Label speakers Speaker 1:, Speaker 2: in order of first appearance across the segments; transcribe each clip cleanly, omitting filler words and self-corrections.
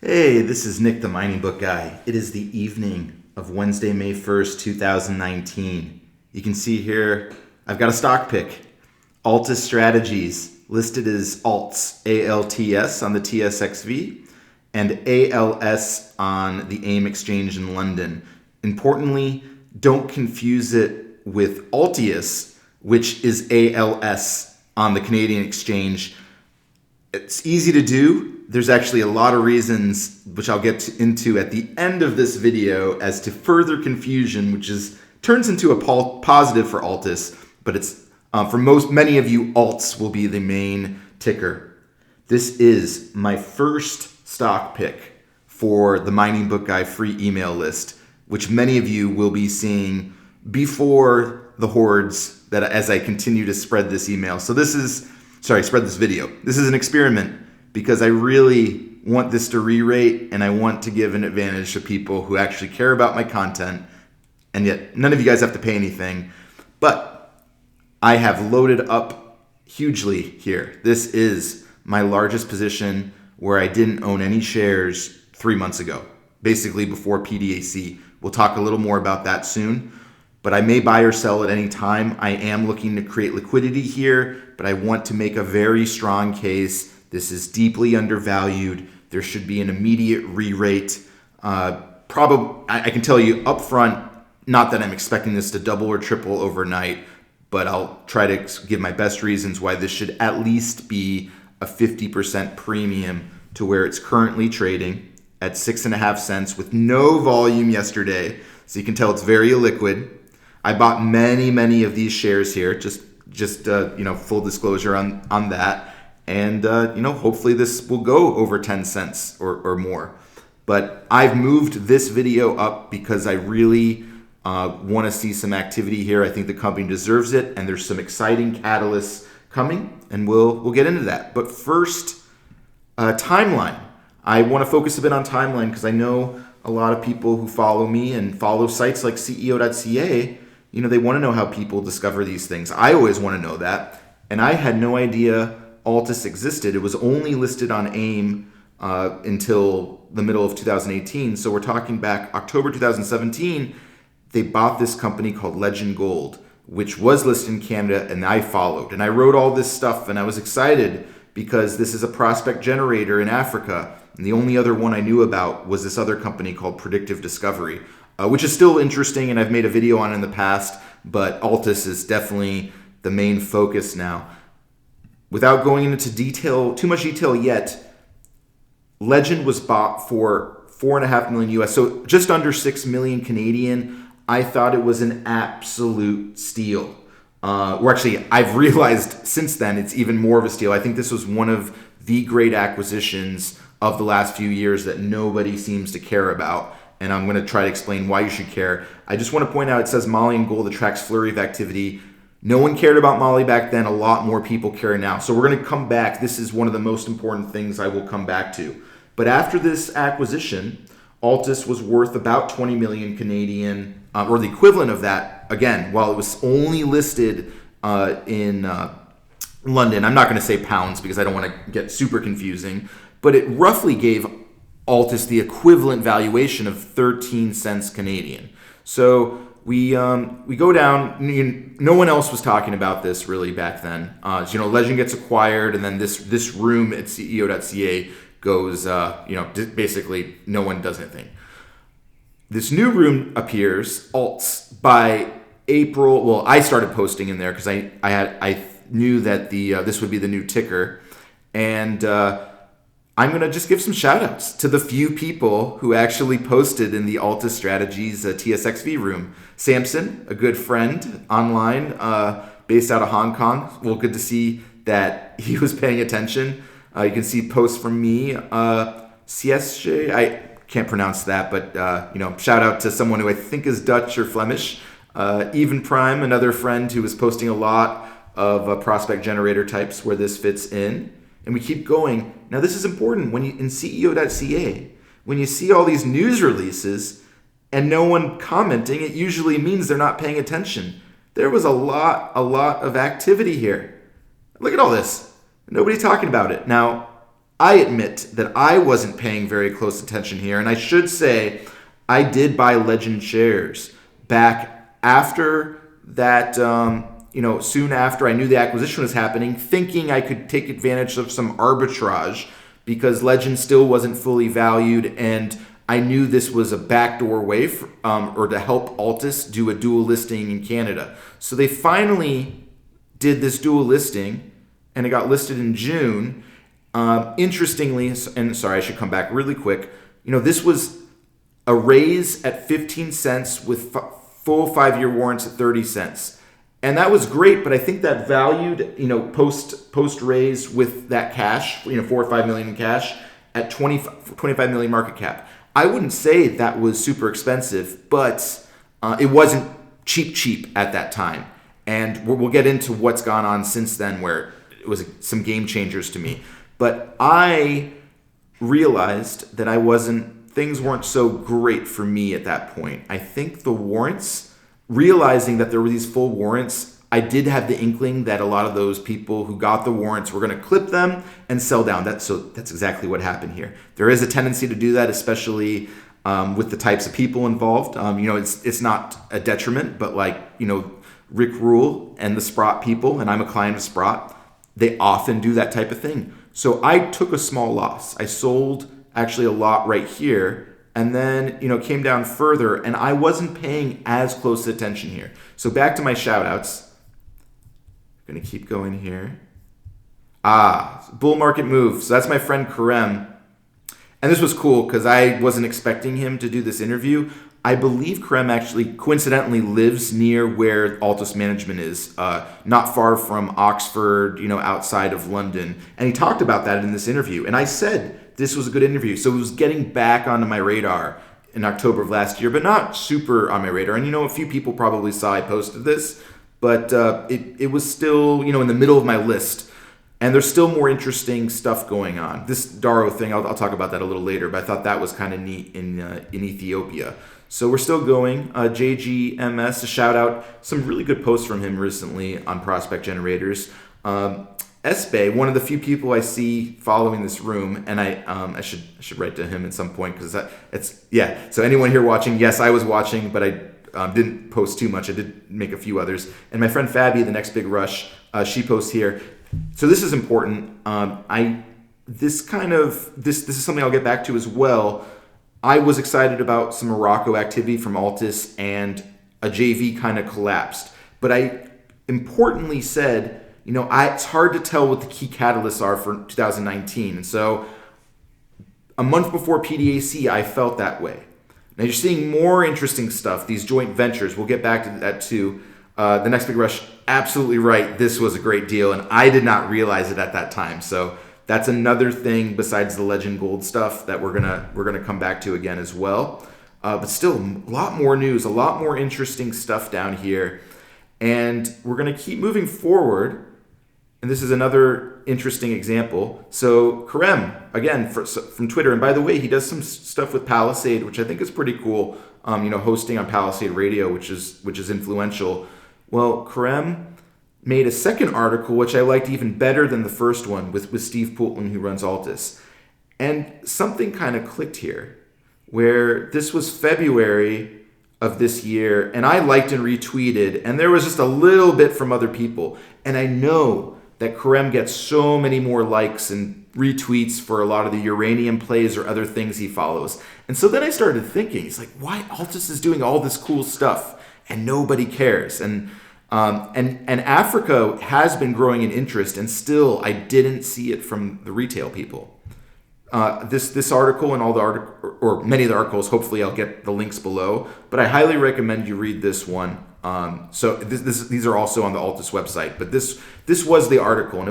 Speaker 1: Hey, this is Nick the Mining Book Guy. It is the evening of Wednesday, May 1st, 2019. You can see here I've got a stock pick. Altus Strategies, listed as ALTS, ALTS on the TSXV, and ALS on the AIM exchange in London. Importantly, don't confuse it with Altius, which is ALS on the Canadian exchange. It's easy to do. There's actually a lot of reasons, which I'll get into at the end of this video, as to further confusion, which turns into a positive for Altis, but it's for many of you, alts will be the main ticker. This is my first stock pick for the Mining Book Guy free email list, which many of you will be seeing before the hordes that as I continue to spread this email. So spread this video. This is an experiment because I really want this to re-rate and I want to give an advantage to people who actually care about my content, and yet none of you guys have to pay anything. But I have loaded up hugely here. This is my largest position where I didn't own any shares 3 months ago, basically before PDAC. We'll talk a little more about that soon. But I may buy or sell at any time. I am looking to create liquidity here, but I want to make a very strong case. This is deeply undervalued. There should be an immediate re-rate. Probably, I can tell you up front, not that I'm expecting this to double or triple overnight, but I'll try to give my best reasons why this should at least be a 50% premium to where it's currently trading at 6.5 cents with no volume yesterday. So you can tell it's very illiquid. I bought many of these shares here, just full disclosure on that. And, hopefully this will go over 10 cents or more. But I've moved this video up because I really want to see some activity here. I think the company deserves it, and there's some exciting catalysts coming, and we'll get into that. But first, timeline. I want to focus a bit on timeline because I know a lot of people who follow me and follow sites like CEO.ca, they want to know how people discover these things. I always want to know that. And I had no idea Altis existed. It was only listed on AIM until the middle of 2018. So we're talking back October 2017. They bought this company called Legend Gold, which was listed in Canada, and I followed. And I wrote all this stuff, and I was excited because this is a prospect generator in Africa. And the only other one I knew about was this other company called Predictive Discovery, which is still interesting, and I've made a video on it in the past, but Altis is definitely the main focus now. Without going into too much detail yet, Legend was bought for $4.5 million US, so just under 6 million Canadian. I thought it was an absolute steal. Actually, I've realized since then it's even more of a steal. I think this was one of the great acquisitions of the last few years that nobody seems to care about. And I'm going to try to explain why you should care. I just want to point out, it says Molly and gold attracts flurry of activity. No one cared about Molly back then. A lot more people care now. So we're going to come back. This is one of the most important things I will come back to. But after this acquisition, Altis was worth about 20 million Canadian, or the equivalent of that, again, while it was only listed in London. I'm not going to say pounds because I don't want to get super confusing, but it roughly gave Altis the equivalent valuation of 13 cents Canadian. So we go down. No one else was talking about this really back then. Legend gets acquired, and then this room at CEO.ca goes. Basically no one does anything. This new room appears, Alts, by April. Well, I started posting in there because I knew that this would be the new ticker, and I'm going to just give some shout outs to the few people who actually posted in the Altus Strategies TSXV room. Samson, a good friend online, based out of Hong Kong. Well, good to see that he was paying attention. You can see posts from me. CSJ, I can't pronounce that, but shout out to someone who I think is Dutch or Flemish. Even Prime, another friend who was posting a lot of prospect generator types where this fits in. And we keep going. Now, this is important. When you in CEO.ca, when you see all these news releases and no one commenting, it usually means they're not paying attention. There was a lot of activity here. Look at all this. Nobody talking about it. Now, I admit that I wasn't paying very close attention here. And I should say, I did buy Legend shares back after that, soon after I knew the acquisition was happening, thinking I could take advantage of some arbitrage because Legend still wasn't fully valued. And I knew this was a backdoor way or to help Altis do a dual listing in Canada. So they finally did this dual listing, and it got listed in June. Interestingly, and sorry, I should come back really quick. This was a raise at 15 cents with full 5-year warrants at 30 cents. And that was great, but I think that valued, post raise with that cash, 4 or 5 million in cash at 25 million market cap. I wouldn't say that was super expensive, but it wasn't cheap at that time. And we'll get into what's gone on since then, where it was some game changers to me. But I realized that things weren't so great for me at that point. I think the warrants, realizing that there were these full warrants, I did have the inkling that a lot of those people who got the warrants were going to clip them and sell down. That's exactly what happened here. There is a tendency to do that, especially with the types of people involved. It's not a detriment, but Rick Rule and the Sprott people, and I'm a client of Sprott, they often do that type of thing. So I took a small loss. I sold actually a lot right here, and then came down further, and I wasn't paying as close attention here. So back to my shout outs. I'm gonna keep going here. Bull market move. So that's my friend Karem. And this was cool because I wasn't expecting him to do this interview. I believe Karem actually coincidentally lives near where Altus Management is, not far from Oxford, outside of London. And he talked about that in this interview. And I said this was a good interview. So it was getting back onto my radar in October of last year, but not super on my radar. And a few people probably saw I posted this, but it was still, in the middle of my list. And there's still more interesting stuff going on. This Daro thing, I'll talk about that a little later, but I thought that was kind of neat in Ethiopia. So we're still going. JGMS, a shout out. Some really good posts from him recently on prospect generators. Espe, one of the few people I see following this room, and I should write to him at some point because So anyone here watching, yes, I was watching, but I didn't post too much. I did make a few others. And my friend Fabi, the Next Big Rush, she posts here. So this is important. This is something I'll get back to as well. I was excited about some Morocco activity from Altis, and a JV kind of collapsed. But I importantly said, it's hard to tell what the key catalysts are for 2019. And so a month before PDAC, I felt that way. Now you're seeing more interesting stuff, these joint ventures. We'll get back to that too. The Next Big Rush, absolutely right. This was a great deal, and I did not realize it at that time. So that's another thing besides the Legend Gold stuff that we're gonna come back to again as well. But still, a lot more news, a lot more interesting stuff down here, and we're gonna keep moving forward. And this is another interesting example. So Karem, again, from Twitter, and by the way, he does some stuff with Palisade, which I think is pretty cool. Hosting on Palisade Radio, which is influential. Well, Karem made a second article, which I liked even better than the first one, with Steve Poulton, who runs Altis. And something kind of clicked here, where this was February of this year, and I liked and retweeted, and there was just a little bit from other people. And I know that Karem gets so many more likes and retweets for a lot of the uranium plays or other things he follows. And so then I started thinking, it's like, why Altus is doing all this cool stuff and nobody cares? And Africa has been growing in interest, and still I didn't see it from the retail people. This article and all the or many of the articles, hopefully I'll get the links below, but I highly recommend you read this one. So these are also on the Altus website, but this was the article, and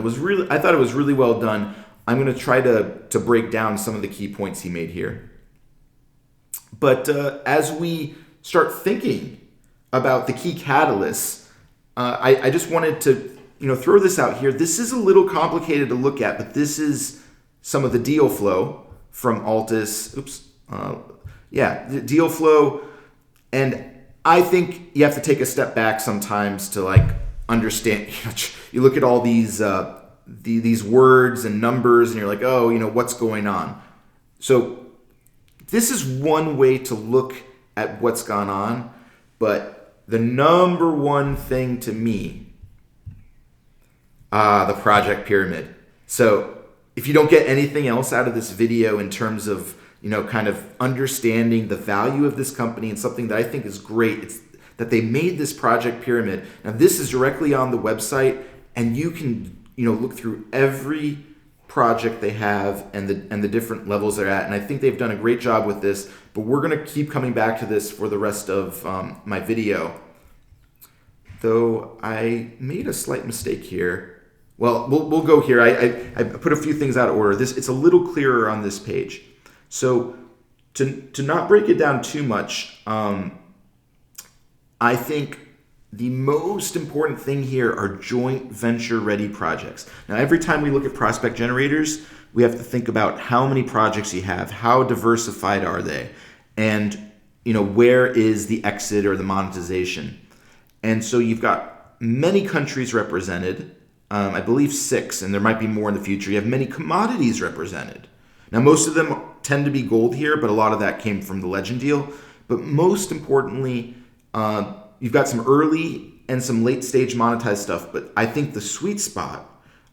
Speaker 1: I thought it was really well done. I'm going to try to break down some of the key points he made here. But as we start thinking about the key catalysts, I just wanted to throw this out here. This is a little complicated to look at, but this is some of the deal flow from Altis. The deal flow, and I think you have to take a step back sometimes to understand. You look at all these these words and numbers, and you're like, oh, what's going on? So this is one way to look at what's gone on, but the number one thing to me, the project pyramid. So if you don't get anything else out of this video in terms of, kind of understanding the value of this company, and something that I think is great, it's that they made this project pyramid. Now this is directly on the website, and you can, look through every project they have and the different levels they're at. And I think they've done a great job with this, but we're going to keep coming back to this for the rest of my video. Though I made a slight mistake here. Well, we'll go here. I put a few things out of order. It's a little clearer on this page. So to not break it down too much, I think the most important thing here are joint venture ready projects. Now, every time we look at prospect generators, we have to think about how many projects you have, how diversified are they, and where is the exit or the monetization. And so you've got many countries represented, I believe 6, and there might be more in the future. You have many commodities represented. Now, most of them tend to be gold here, but a lot of that came from the Legend deal. But most importantly, you've got some early and some late stage monetized stuff. But I think the sweet spot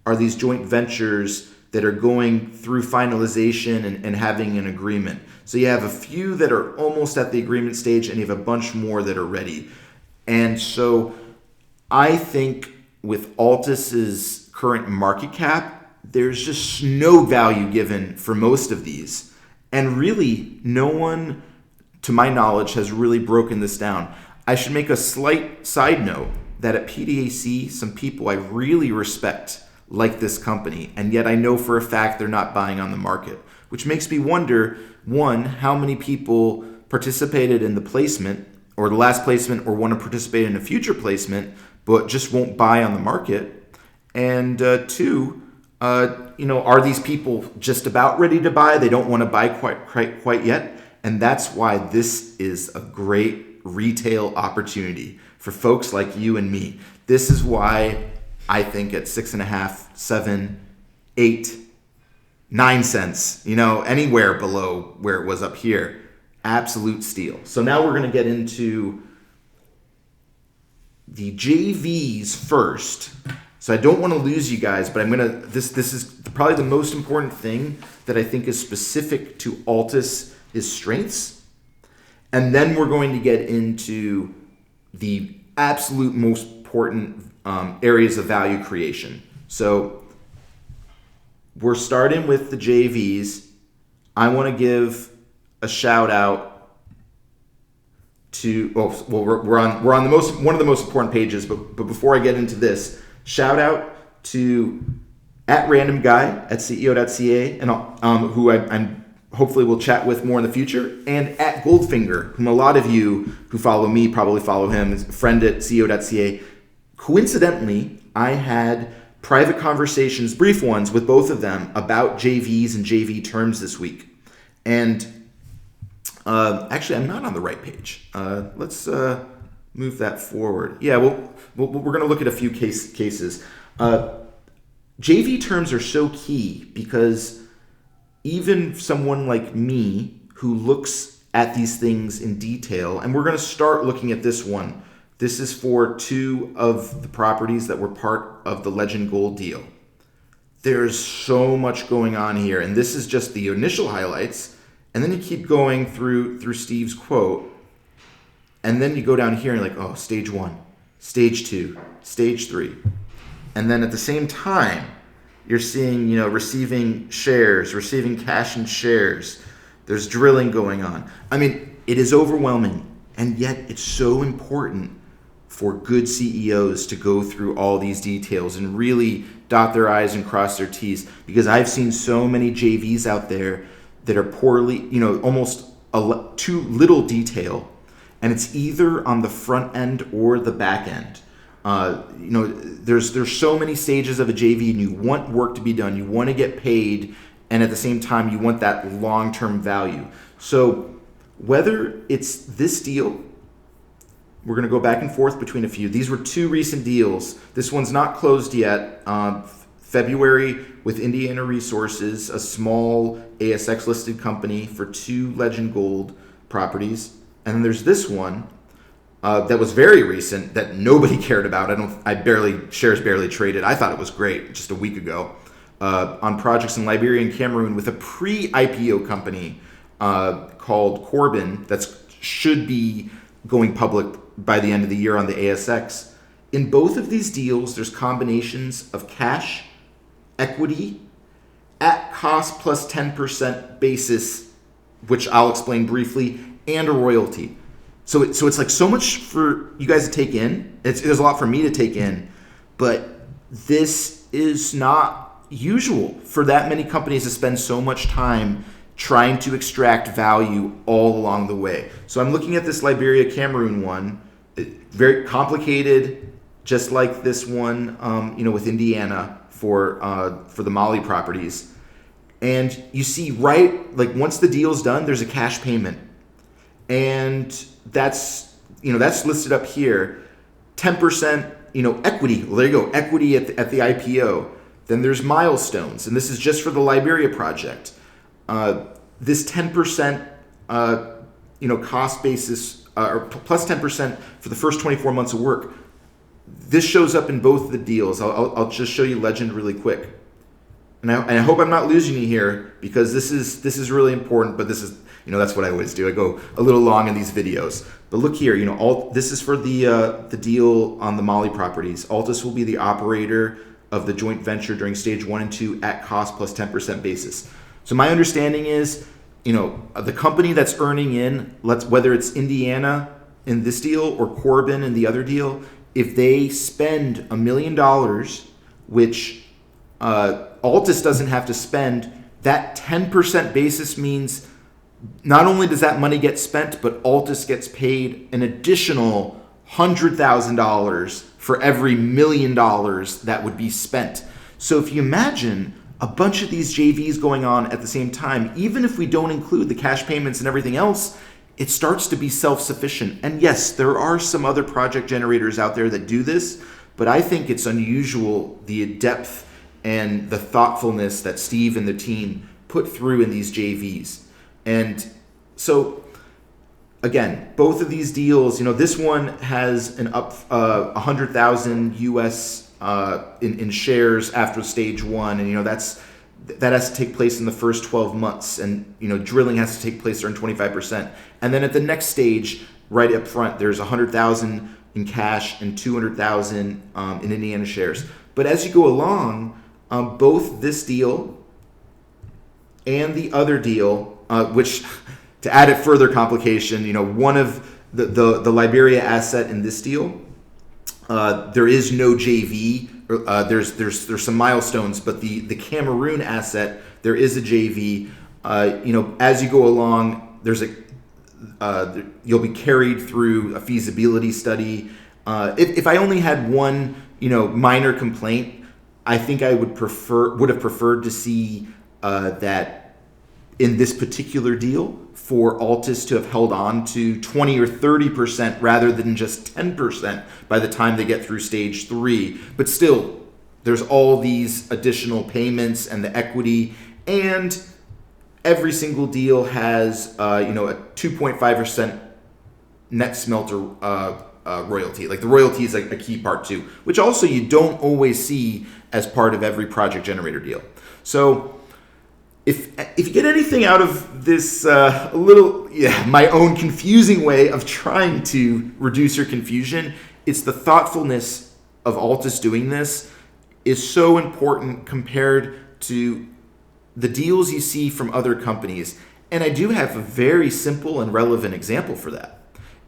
Speaker 1: are these joint ventures that are going through finalization and having an agreement. So you have a few that are almost at the agreement stage, and you have a bunch more that are ready. And so I think with Altus's current market cap, there's just no value given for most of these. And really, no one, to my knowledge, has really broken this down. I should make a slight side note that at PDAC, some people I really respect like this company, and yet I know for a fact they're not buying on the market, which makes me wonder, one, how many people participated in the placement or the last placement or want to participate in a future placement but just won't buy on the market, and two, are these people just about ready to buy? They don't want to buy quite yet, and that's why this is a great retail opportunity for folks like you and me. This is why I think at 6.5, 7, 8, 9 cents, anywhere below where it was up here, absolute steal. So now we're going to get into the JVs first. So I don't want to lose you guys, but this is probably the most important thing that I think is specific to Altus is strengths. And then we're going to get into the absolute most important areas of value creation. So we're starting with the JVs. I want to give a shout out to we're on one of the most important pages, but before I get into this, shout out to @randomguy at CEO.ca, and who I'm hopefully will chat with more in the future, and @Goldfinger, whom a lot of you who follow me probably follow him, is a friend at CEO.ca. Coincidentally, I had private conversations, brief ones, with both of them about JVs and JV terms this week. And actually, I'm not on the right page. Let's move that forward. Yeah, we're going to look at a few cases. JV terms are so key because even someone like me who looks at these things in detail, and we're going to start looking at this one. This is for 2 of the properties that were part of the Legend Gold deal. There's so much going on here, and this is just the initial highlights. And then you keep going through Steve's quote, and then you go down here and you're like, oh, stage 1, stage 2, stage 3. And then at the same time, you're seeing, receiving shares, receiving cash and shares. There's drilling going on. I mean, it is overwhelming, and yet it's so important for good CEOs to go through all these details and really dot their I's and cross their T's, because I've seen so many JVs out there that are poorly, almost too little detail, and it's either on the front end or the back end. There's so many stages of a JV, and you want work to be done, you want to get paid, and at the same time you want that long-term value. So whether it's this deal, we're going to go back and forth between a few. These were 2 recent deals. This one's not closed yet. February with Indiana Resources, a small ASX listed company for 2 Legend Gold properties. And then there's this one that was very recent that nobody cared about. Shares barely traded. I thought it was great just a week ago on projects in Liberia and Cameroon with a pre-IPO company called Corbin that should be going public by the end of the year on the ASX. In both of these deals, there's combinations of cash, equity, at cost plus 10% basis, which I'll explain briefly, and a royalty. So it's like so much for you guys to take in. There's a lot for me to take in, but this is not usual for that many companies to spend so much time trying to extract value all along the way. So I'm looking at this Liberia Cameroon one, very complicated, just like this one, with Indiana for the Mali properties. And you see once the deal's done, there's a cash payment. And that's listed up here. 10%, equity. Well, there you go, equity at the IPO. Then there's milestones, and this is just for the Liberia project. This 10%, cost basis, or plus 10% for the first 24 months of work. This shows up in both the deals. I'll just show you Legend really quick. And I hope I'm not losing you here because this is really important, but this is, that's what I always do. I go a little long in these videos. But look here, this is for the deal on the Mali properties. Altus will be the operator of the joint venture during stage 1 and 2 at cost plus 10% basis. So my understanding is, the company that's earning in, whether it's Indiana in this deal or Corbin in the other deal, if they spend $1 million, which Altus doesn't have to spend, that 10% basis means not only does that money get spent, but Altus gets paid an additional $100,000 for every $1 million that would be spent. So if you imagine a bunch of these JVs going on at the same time, even if we don't include the cash payments and everything else, it starts to be self-sufficient. And yes, there are some other project generators out there that do this, but I think it's unusual the depth and the thoughtfulness that Steve and the team put through in these JVs. And so, again, both of these deals, this one has an up 100,000 US in shares after stage 1, and that has to take place in the first 12 months, and drilling has to take place during 25%. And then at the next stage, right up front, there's 100,000 in cash and 200,000 in Indiana shares. But as you go along, both this deal and the other deal, which to add it further complication, one of the Liberia asset in this deal, there is no JV. There's some milestones, but the Cameroon asset, there is a JV. As you go along, you'll be carried through a feasibility study. If I only had one, minor complaint, I think I would have preferred to see that in this particular deal for Altus to have held on to 20 or 30% rather than just 10% by the time they get through stage 3. But still, there's all these additional payments and the equity, and every single deal has a 2.5% net smelter royalty. Like the royalty is like a key part too, which also you don't always see as part of every project generator deal. So if you get anything out of this my own confusing way of trying to reduce your confusion, it's the thoughtfulness of Altus doing this is so important compared to the deals you see from other companies. And I do have a very simple and relevant example for that.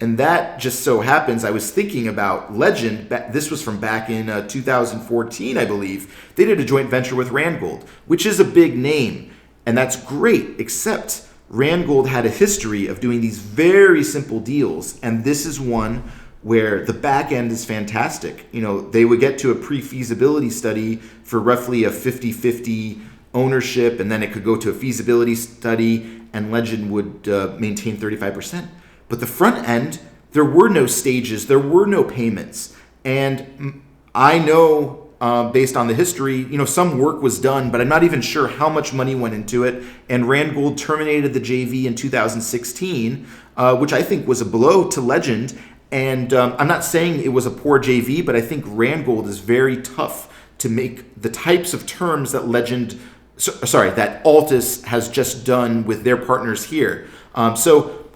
Speaker 1: And that just so happens, I was thinking about Legend. This was from back in 2014, I believe. They did a joint venture with Randgold, which is a big name. And that's great, except Randgold had a history of doing these very simple deals. And this is one where the back end is fantastic. They would get to a pre-feasibility study for roughly a 50-50 ownership, and then it could go to a feasibility study, and Legend would maintain 35%. But the front end, there were no stages, there were no payments. And I know based on the history. Some work was done, but I'm not even sure how much money went into it. And Randgold terminated the JV in 2016, which I think was a blow to Legend. And I'm not saying it was a poor JV, but I think Randgold is very tough to make the types of terms that that Altis has just done with their partners here. So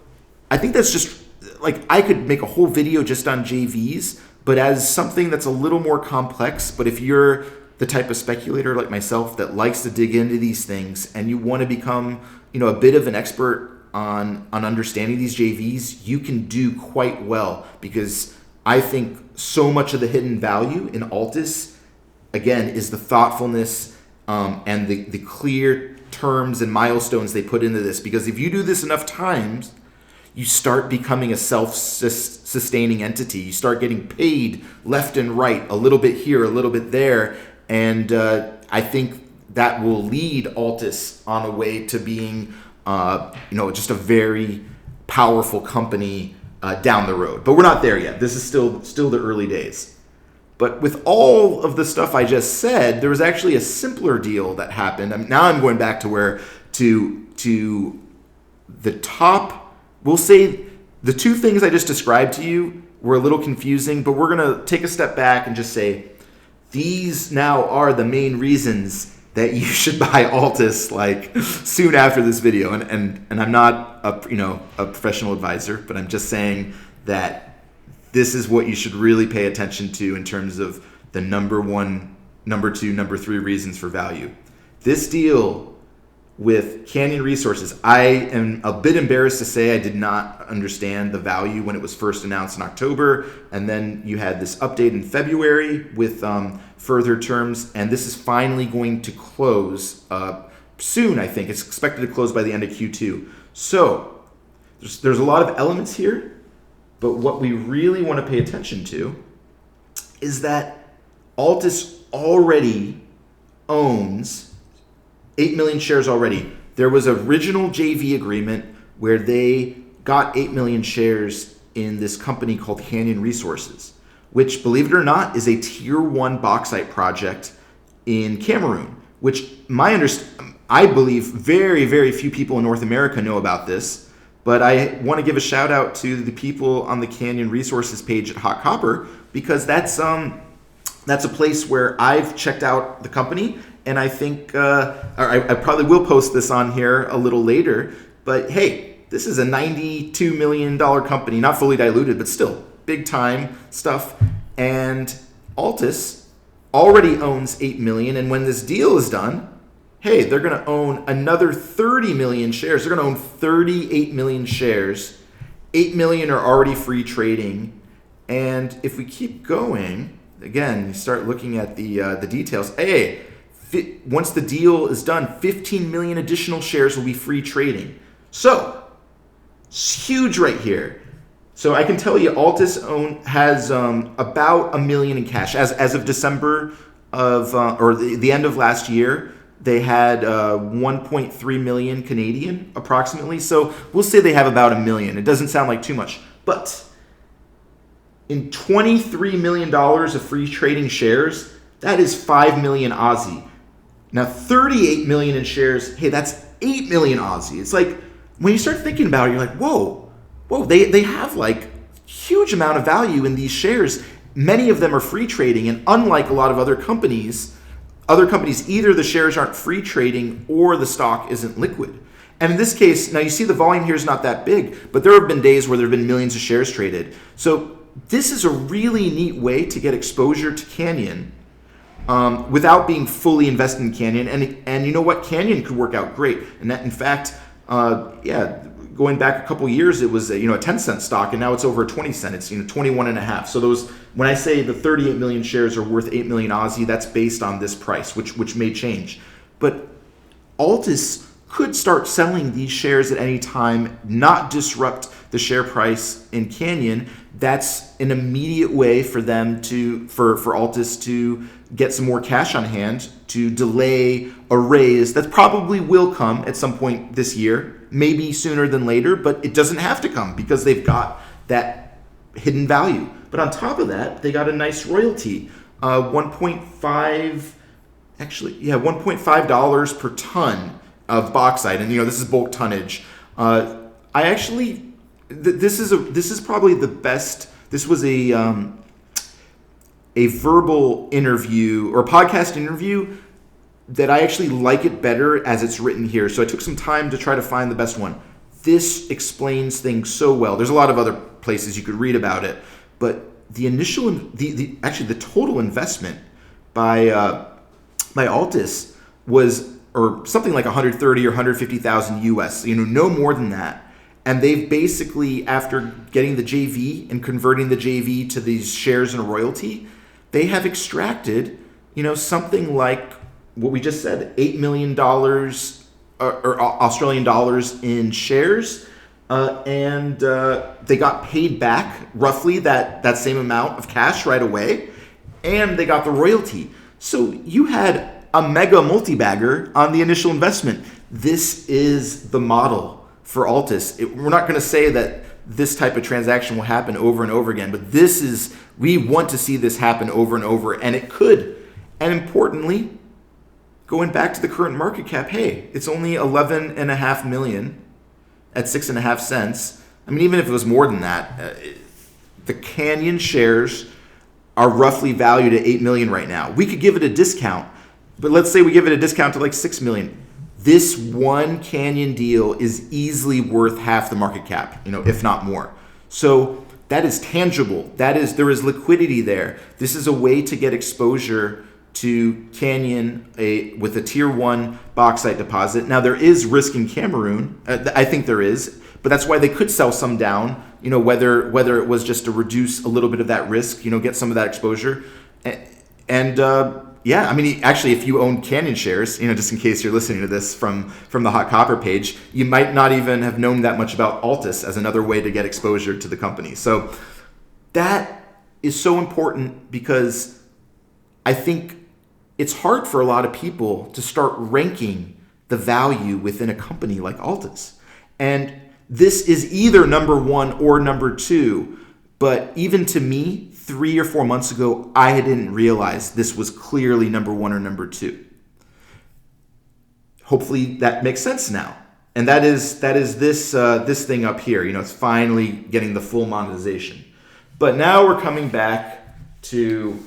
Speaker 1: I think that's just I could make a whole video just on JVs, but as something that's a little more complex. But if you're the type of speculator like myself that likes to dig into these things and you want to become, a bit of an expert on understanding these JVs, you can do quite well, because I think so much of the hidden value in Altis, again, is the thoughtfulness and the clear terms and milestones they put into this. Because if you do this enough times, you start becoming a self-sustaining entity. You start getting paid left and right, a little bit here, a little bit there. And I think that will lead Altis on a way to being, just a very powerful company down the road. But we're not there yet. This is still the early days. But with all of the stuff I just said, there was actually a simpler deal that happened. Now I'm going back to to the top. We'll say the two things I just described to you were a little confusing, but we're going to take a step back and just say these now are the main reasons that you should buy Altis soon after this video. And I'm not a professional advisor, but I'm just saying that this is what you should really pay attention to in terms of the number one, number two, number three reasons for value. This deal with Canyon Resources, I am a bit embarrassed to say I did not understand the value when it was first announced in October, and then you had this update in February with further terms, and this is finally going to close soon. I think it's expected to close by the end of Q2. So there's a lot of elements here, but what we really want to pay attention to is that Altis already owns 8 million shares already. There was an original JV agreement where they got 8 million shares in this company called Canyon Resources, which, believe it or not, is a tier 1 bauxite project in Cameroon, which I believe very, very few people in North America know about this. But I want to give a shout out to the people on the Canyon Resources page at HotCopper, because that's a place where I've checked out the company. And I think, I probably will post this on here a little later, but hey, this is a $92 million company, not fully diluted, but still big time stuff. And Altis already owns 8 million. And when this deal is done, hey, they're going to own another 30 million shares. They're going to own 38 million shares. 8 million are already free trading. And if we keep going, again, you start looking at the details. Hey, once the deal is done, 15 million additional shares will be free trading. So, it's huge right here. So I can tell you Altis has about $1 million in cash. As of December of, or the end of last year, they had 1.3 million Canadian approximately. So we'll say they have about $1 million. It doesn't sound like too much. But in $23 million of free trading shares, that is 5 million Aussie. Now, 38 million in shares, hey, that's 8 million Aussie. It's like, when you start thinking about it, you're like, whoa, they have huge amount of value in these shares. Many of them are free trading, and unlike a lot of other companies, either the shares aren't free trading or the stock isn't liquid. And in this case, now you see the volume here is not that big, but there have been days where there have been millions of shares traded. So this is a really neat way to get exposure to Canyon without being fully invested in Canyon. And you know what? Canyon could work out great. And that, in fact, going back a couple years, it was a 10 cent stock, and now it's over 20 cent. It's 21 and a half. So when I say the 38 million shares are worth 8 million Aussie, that's based on this price, which may change. But Altis could start selling these shares at any time, not disrupt the share price in Canyon. That's an immediate way for them for Altis to get some more cash on hand, to delay a raise that probably will come at some point this year, maybe sooner than later, but it doesn't have to come because they've got that hidden value. But on top of that, they got a nice royalty $1.5 per ton of bauxite, and this is bulk tonnage. This is probably the best. This was a verbal interview or podcast interview that I actually like it better as it's written here. So I took some time to try to find the best one. This explains things so well. There's a lot of other places you could read about it, but the initial, actually the total investment by Altis was or something like 130 or 150,000 US. No more than that. And they've basically, after getting the JV and converting the JV to these shares and a royalty, they have extracted, something like what we just said, $8 million or Australian dollars in shares, and they got paid back roughly that same amount of cash right away, and they got the royalty. So you had a mega multi-bagger on the initial investment. This is the model for Altis. We're not going to say that this type of transaction will happen over and over again, but we want to see this happen over and over, and it could. And importantly, going back to the current market cap, hey, it's only $11.5 million at 6.5 cents. I mean, even if it was more than that, the Canyon shares are roughly valued at $8 million right now. We could give it a discount, but let's say we give it a discount to like $6 million. This one Canyon deal is easily worth half the market cap, if not more. So that is tangible. There is liquidity there. This is a way to get exposure to Canyon with a tier 1 bauxite deposit. Now there is risk in Cameroon. I think there is, but that's why they could sell some down, whether it was just to reduce a little bit of that risk, get some of that exposure. And yeah, I mean, actually, if you own Canyon shares, just in case you're listening to this from the HotCopper page, you might not even have known that much about Altis as another way to get exposure to the company. So that is so important because I think it's hard for a lot of people to start ranking the value within a company like Altis. And this is either number 1 or number 2. But even to me, 3 or 4 months ago, I didn't realize this was clearly number 1 or number 2. Hopefully that makes sense now. And that is this thing up here. It's finally getting the full monetization. But now we're coming back to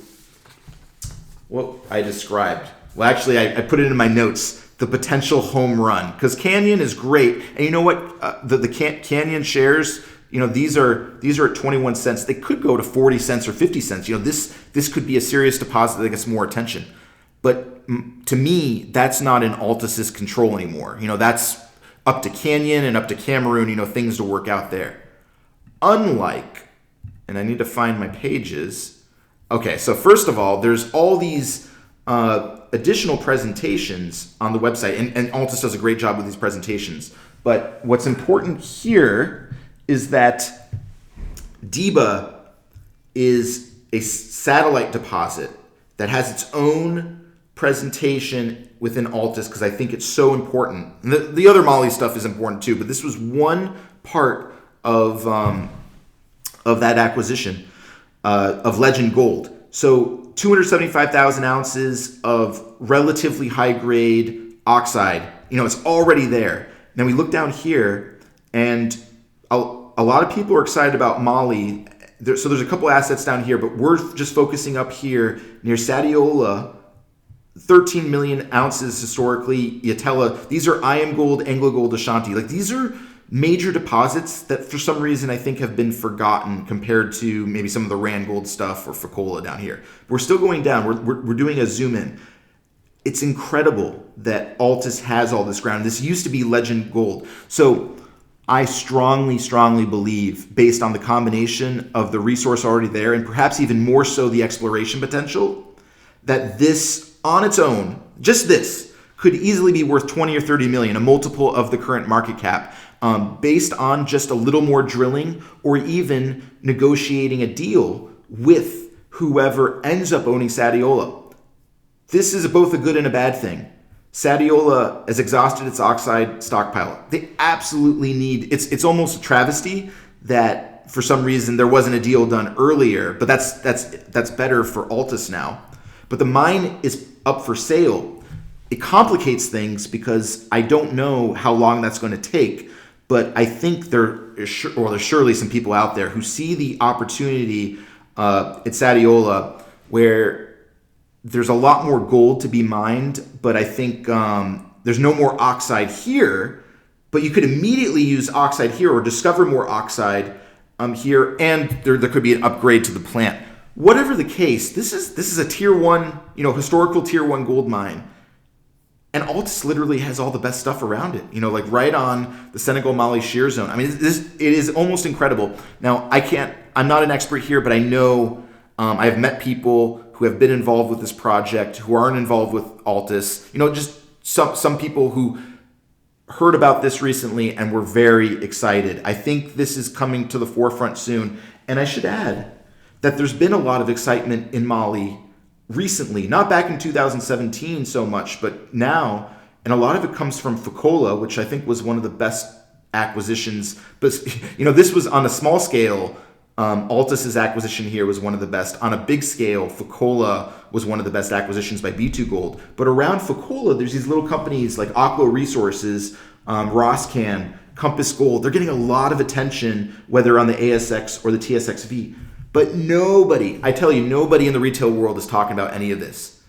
Speaker 1: what I described. Well, actually, I put it in my notes, the potential home run. Because Canyon is great. And you know what? The Canyon shares, these are at 21 cents. They could go to 40 cents or 50 cents. This could be a serious deposit that gets more attention. But to me, that's not in Altis's control anymore. That's up to Canyon and up to Cameroon, things to work out there. Unlike, and I need to find my pages. Okay, so first of all, there's all these additional presentations on the website, and Altis does a great job with these presentations. But what's important here is that Diba is a satellite deposit that has its own presentation within Altis because I think it's so important. The other Molly stuff is important too, but this was one part of that acquisition of Legend Gold. So 275,000 ounces of relatively high grade oxide. It's already there. Now we look down here, and a lot of people are excited about Mali. So there's a couple assets down here, but we're just focusing up here near Sadiola. 13 million ounces historically. Yatella. These are IM Gold, Anglo Gold, Ashanti. These are major deposits that for some reason I think have been forgotten compared to maybe some of the Rand Gold stuff or Fekola down here. We're still going down. We're doing a zoom in. It's incredible that Altis has all this ground. This used to be Legend Gold. So I strongly believe, based on the combination of the resource already there and perhaps even more so the exploration potential, that this on its own, just this, could easily be worth 20 or 30 million, a multiple of the current market cap, based on just a little more drilling or even negotiating a deal with whoever ends up owning Sadiola. This is both a good and a bad thing. Sadiola has exhausted its oxide stockpile. They absolutely need, it's almost a travesty that for some reason there wasn't a deal done earlier, but that's better for Altus now. But the mine is up for sale. It complicates things because I don't know how long that's going to take, but I think there's surely some people out there who see the opportunity at Sadiola where there's a lot more gold to be mined, but I think there's no more oxide here, but you could immediately use oxide here or discover more oxide here, and there could be an upgrade to the plant. Whatever the case, this is a tier 1, historical tier 1 gold mine. And Altus literally has all the best stuff around it, like right on the Senegal-Mali shear zone. I mean, it is almost incredible. Now, I'm not an expert here, but I know I've met people who have been involved with this project who aren't involved with Altus. Just some people who heard about this recently and were very excited. I think this is coming to the forefront soon. And I should add that there's been a lot of excitement in Mali recently, not back in 2017 so much, but now, and a lot of it comes from Fekola, which I think was one of the best acquisitions. But this was on a small scale. Altus's acquisition here was one of the best. On a big scale, Fekola was one of the best acquisitions by B2 Gold. But around Fekola, there's these little companies like Oklo Resources, Roscan, Compass Gold. They're getting a lot of attention, whether on the ASX or the TSXV. But nobody in the retail world is talking about any of this.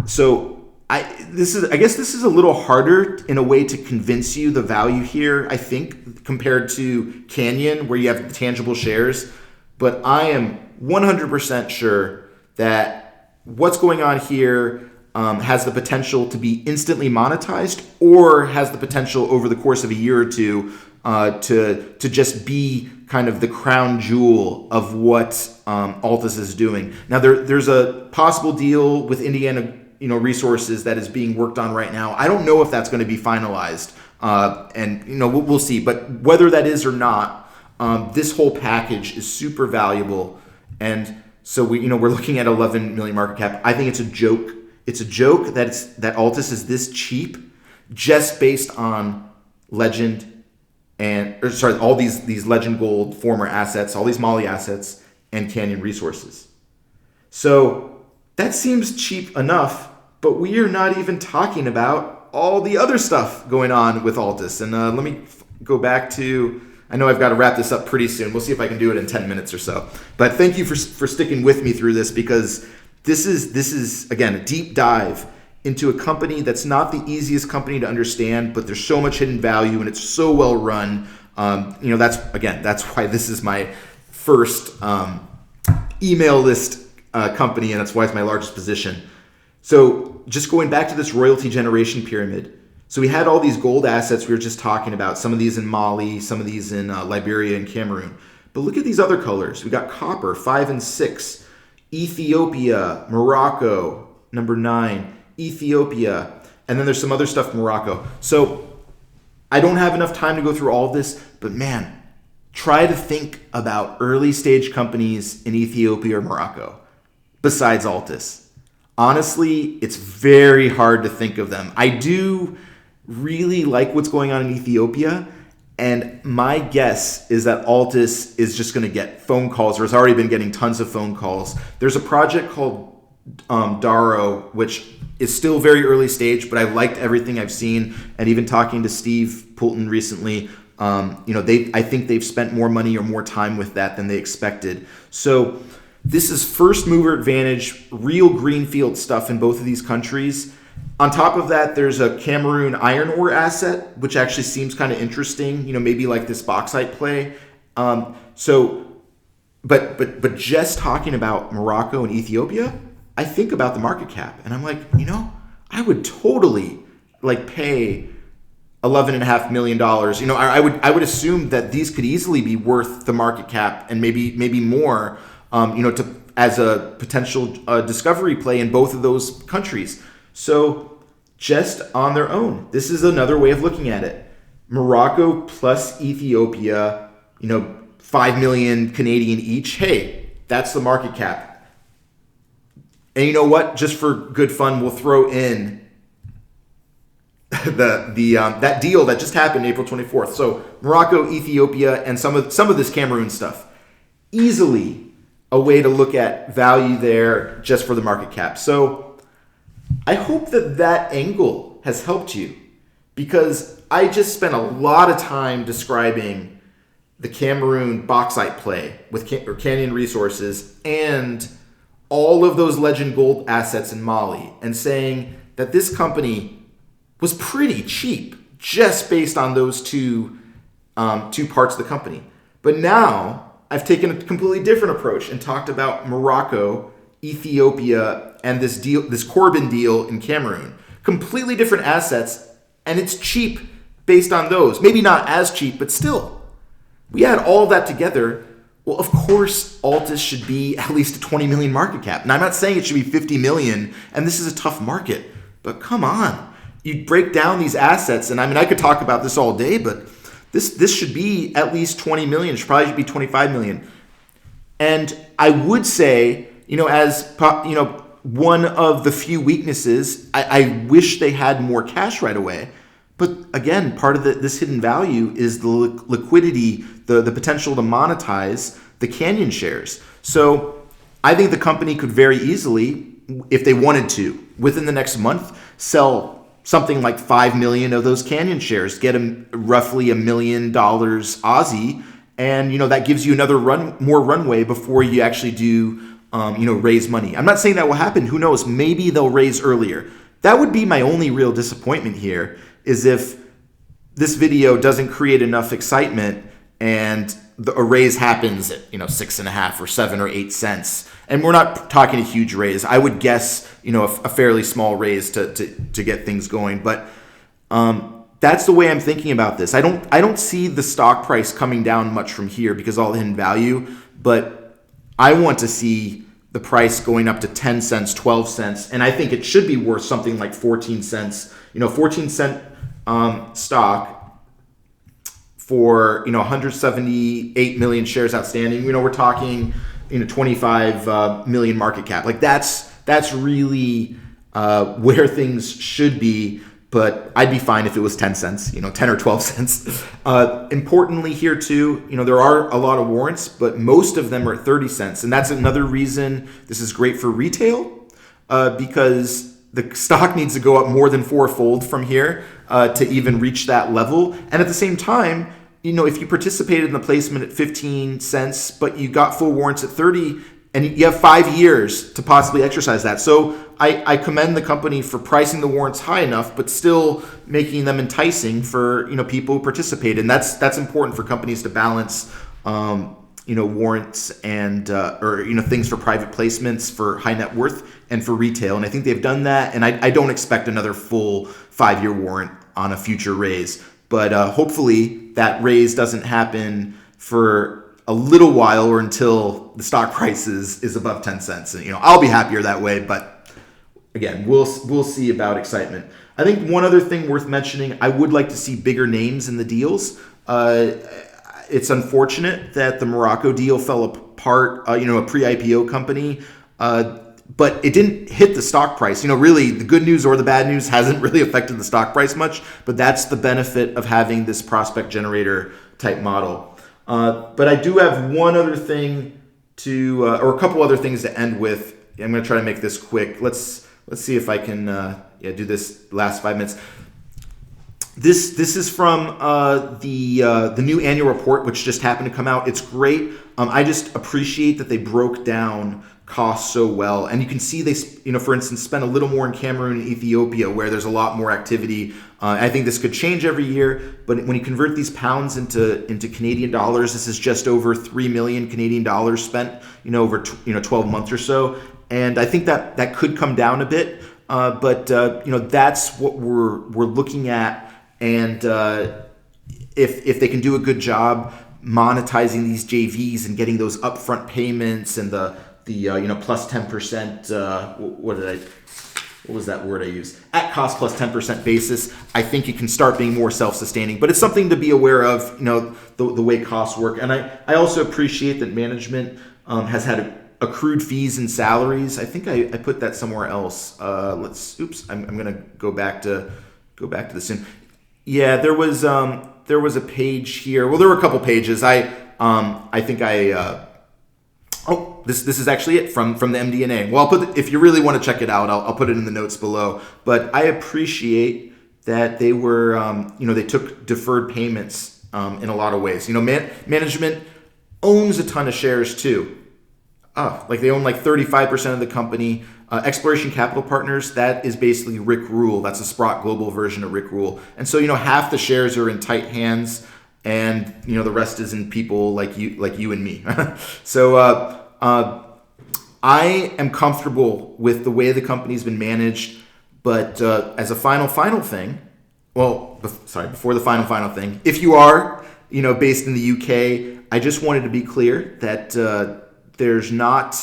Speaker 1: So I guess this is a little harder in a way to convince you the value here, I think, compared to Canyon, where you have tangible shares. But I am 100% sure that what's going on here has the potential to be instantly monetized, or has the potential over the course of a year or two to just be kind of the crown jewel of what Altus is doing. Now there's a possible deal with Indiana Resources that is being worked on right now. I don't know if that's going to be finalized, and we'll see. But whether that is or not, this whole package is super valuable, and so we're looking at 11 million market cap. I think it's a joke. It's a joke that Altus is this cheap, just based on Legend all these Legend Gold former assets, all these Mali assets, and Canyon Resources. So that seems cheap enough, but we are not even talking about all the other stuff going on with Altus. And let me go back to, I know I've got to wrap this up pretty soon. We'll see if I can do it in 10 minutes or so. But thank you for sticking with me through this, because this is again, a deep dive into a company that's not the easiest company to understand, but there's so much hidden value and it's so well run. That's why this is my first email list company, and that's why it's my largest position. So just going back to this royalty generation pyramid. So we had all these gold assets we were just talking about, some of these in Mali, some of these in Liberia and Cameroon. But look at these other colors. We got copper, 5 and 6, Ethiopia, Morocco, number 9, Ethiopia, and then there's some other stuff in Morocco. So I don't have enough time to go through all of this, but man, try to think about early stage companies in Ethiopia or Morocco besides Altus. Honestly, it's very hard to think of them. I do really like what's going on in Ethiopia, and my guess is that Altus is just going to get phone calls, or has already been getting tons of phone calls. There's a project called Daro, which is still very early stage, but I liked everything I've seen. And even talking to Steve Poulton recently, I think they've spent more money or more time with that than they expected. So this is first mover advantage, real greenfield stuff in both of these countries. On top of that, there's a Cameroon iron ore asset, which actually seems kind of interesting, maybe like this bauxite play. But just talking about Morocco and Ethiopia, I think about the market cap and I'm like, I would totally pay $11.5 million. I would assume that these could easily be worth the market cap and maybe more, as a potential discovery play in both of those countries. So just on their own, this is another way of looking at it. Morocco plus Ethiopia, 5 million Canadian each. Hey, that's the market cap. And you know what? Just for good fun, we'll throw in that deal that just happened April 24th. So Morocco, Ethiopia, and some of this Cameroon stuff. Easily a way to look at value there just for the market cap. So I hope that angle has helped you, because I just spent a lot of time describing the Cameroon bauxite play with Canyon Resources and all of those legend gold assets in Mali, and saying that this company was pretty cheap just based on those two parts of the company. But now I've taken a completely different approach and talked about Morocco, Ethiopia, and this Corbin deal in Cameroon. Completely different assets, and it's cheap based on those. Maybe not as cheap, but still. We add all that together. Well, of course, Altus should be at least a 20 million market cap. Now, I'm not saying it should be 50 million, and this is a tough market, but come on. You break down these assets, and I mean, I could talk about this all day, but this should be at least 20 million. It should probably be 25 million. And I would say, as one of the few weaknesses, I wish they had more cash right away. But again, part of this hidden value is the liquidity, the potential to monetize the Canyon shares. So I think the company could very easily, if they wanted to, within the next month, sell something like 5 million of those Canyon shares, get roughly $1 million Aussie, and that gives you another more runway before you actually do raise money. I'm not saying that will happen. Who knows? Maybe they'll raise earlier. That would be my only real disappointment here, is if this video doesn't create enough excitement and a raise happens at 6.5 or 7 or 8 cents. And we're not talking a huge raise. I would guess a fairly small raise to get things going. But that's the way I'm thinking about this. I don't see the stock price coming down much from here because all the hidden value. But I want to see the price going up to 10 cents, 12 cents, and I think it should be worth something like 14 cents. 14-cent stock for 178 million shares outstanding. We're talking 25 million market cap. Like that's really where things should be. But I'd be fine if it was 10 cents, 10 or 12 cents. Importantly here too, there are a lot of warrants, but most of them are at 30 cents. And that's another reason this is great for retail, because the stock needs to go up more than fourfold from here to even reach that level. And at the same time, if you participated in the placement at 15 cents, but you got full warrants at 30, and you have 5 years to possibly exercise that. So I commend the company for pricing the warrants high enough, but still making them enticing for people who participate. And that's important for companies to balance warrants and or things for private placements for high net worth and for retail. And I think they've done that. And I don't expect another full 5-year warrant on a future raise. But hopefully that raise doesn't happen for a little while or until the stock price is above 10 cents. And I'll be happier that way. But again, we'll see about excitement. I think one other thing worth mentioning, I would like to see bigger names in the deals. It's unfortunate that the Morocco deal fell apart, a pre-IPO company, but it didn't hit the stock price. Really, the good news or the bad news hasn't really affected the stock price much, but that's the benefit of having this prospect generator type model. But I do have one other thing or a couple other things to end with. I'm going to try to make this quick. Let's see if I can do this last 5 minutes. This is from the new annual report, which just happened to come out. It's great. I just appreciate that they broke down costs so well, and you can see they, for instance, spent a little more in Cameroon and Ethiopia, where there's a lot more activity. I think this could change every year, but when you convert these pounds into Canadian dollars, this is just over 3 million Canadian dollars spent, over 12 months or so, and I think that could come down a bit. But that's what we're looking at. And if they can do a good job monetizing these JVs and getting those upfront payments and the plus 10%, what was that word I used? At cost plus 10% basis, I think you can start being more self-sustaining. But it's something to be aware of, the way costs work. And I also appreciate that management has had accrued fees and salaries. I think I put that somewhere else. I'm going to go back to go back to this soon. Yeah, there was a page here. Well, there were a couple pages. This is actually it from the MD&A. Well, if you really want to check it out, I'll put it in the notes below. But I appreciate that they were, they took deferred payments in a lot of ways. Management owns a ton of shares too. Like they own like 35% of the company. Exploration Capital Partners, that is basically Rick Rule. That's a Sprott Global version of Rick Rule. And so, half the shares are in tight hands, and the rest is in people like you and me. So I am comfortable with the way the company's been managed. But as a final thing, before the final thing, if you are based in the UK, I just wanted to be clear that there's not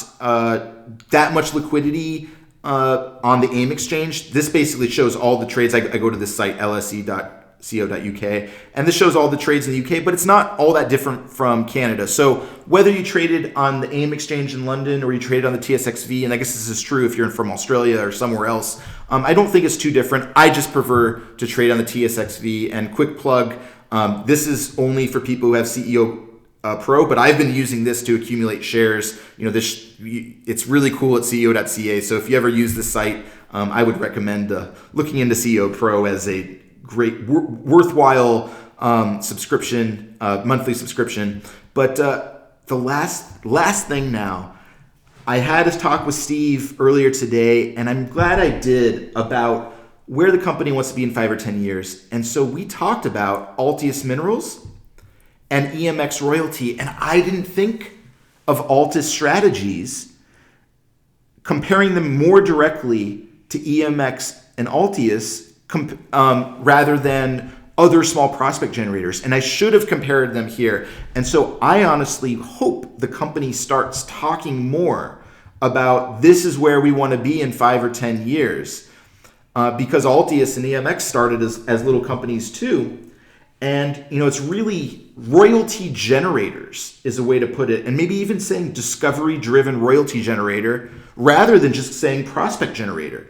Speaker 1: that much liquidity on the AIM exchange. This basically shows all the trades. I go to this site, lse.co.uk, and this shows all the trades in the UK, but it's not all that different from Canada. So whether you traded on the AIM exchange in London or you traded on the TSXV, and I guess this is true if you're from Australia or somewhere else, I don't think it's too different. I just prefer to trade on the TSXV. And quick plug, this is only for people who have CEO Pro, but I've been using this to accumulate shares. It's really cool at CEO.ca. So if you ever use this site, I would recommend looking into CEO Pro as a great, worthwhile subscription, monthly subscription. But the last thing now, I had a talk with Steve earlier today, and I'm glad I did, about where the company wants to be in 5 or 10 years. And so we talked about Altus Minerals and EMX Royalty, and I didn't think of Altus Strategies, comparing them more directly to EMX and Altis rather than other small prospect generators. And I should have compared them here. And so I honestly hope the company starts talking more about this is where we want to be in 5 or 10 years, because Altis and EMX started as little companies too. And, it's really royalty generators is a way to put it. And maybe even saying discovery-driven royalty generator rather than just saying prospect generator.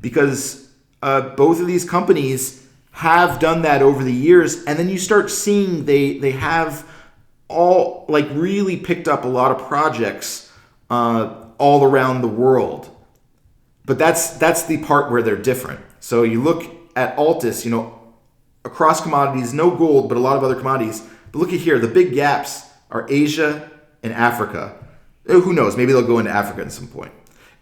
Speaker 1: Because both of these companies have done that over the years. And then you start seeing they have all really picked up a lot of projects all around the world. But that's the part where they're different. So you look at Altus, across commodities, no gold, but a lot of other commodities. But look at here, the big gaps are Asia and Africa. Who knows? Maybe they'll go into Africa at some point.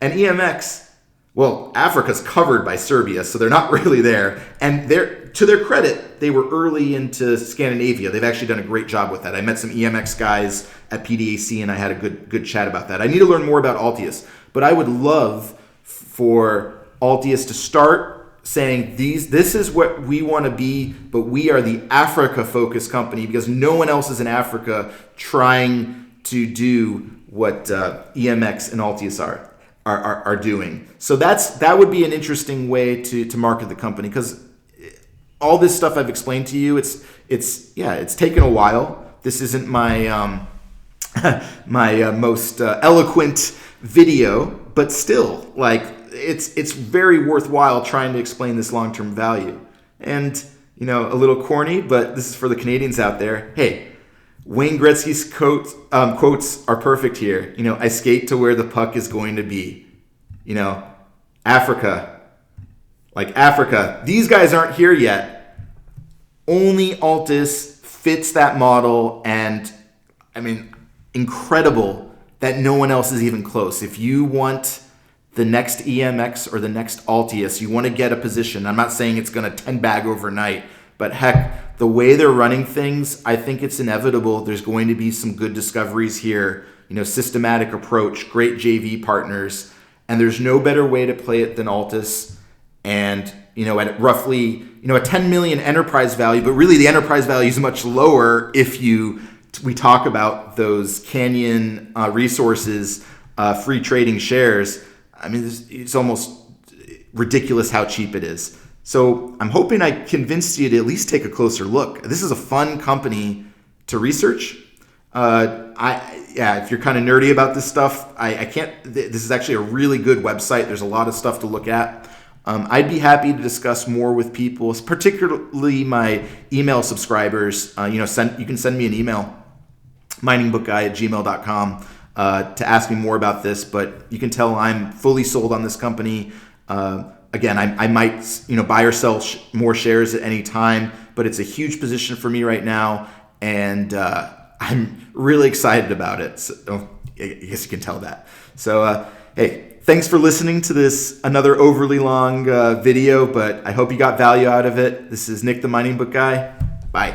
Speaker 1: And EMX, well, Africa's covered by Serbia, so they're not really there. And to their credit, they were early into Scandinavia. They've actually done a great job with that. I met some EMX guys at PDAC, and I had a good chat about that. I need to learn more about Altis, but I would love for Altis to start saying this is what we want to be, but we are the Africa-focused company because no one else is in Africa trying to do what EMX and Altis are doing. So that would be an interesting way to market the company, because all this stuff I've explained to you, it's taken a while. This isn't my my most eloquent video, but still, it's very worthwhile trying to explain this long-term value. And, a little corny, but this is for the Canadians out there. Hey, Wayne Gretzky's quotes are perfect here. I skate to where the puck is going to be. Africa. Africa. These guys aren't here yet. Only Altus fits that model, and, incredible that no one else is even close. If you want the next EMX or the next Altis, you want to get a position. I'm not saying it's going to 10 bag overnight, but heck, the way they're running things, I think it's inevitable. There's going to be some good discoveries here, systematic approach, great JV partners, and there's no better way to play it than Altus. And, at roughly, a 10 million enterprise value, but really the enterprise value is much lower if we talk about those Canyon Resources free trading shares. It's almost ridiculous how cheap it is. So I'm hoping I convinced you to at least take a closer look. This is a fun company to research. If you're kind of nerdy about this stuff, I can't. This is actually a really good website. There's a lot of stuff to look at. I'd be happy to discuss more with people, particularly my email subscribers. You can send me an email, miningbookguy@gmail.com, to ask me more about this. But you can tell I'm fully sold on this company. Again, I might buy or sell more shares at any time, but it's a huge position for me right now, and I'm really excited about it. So, I guess you can tell that. So, hey. Thanks for listening to this, another overly long video, but I hope you got value out of it. This is Nick the Mining Book Guy. Bye.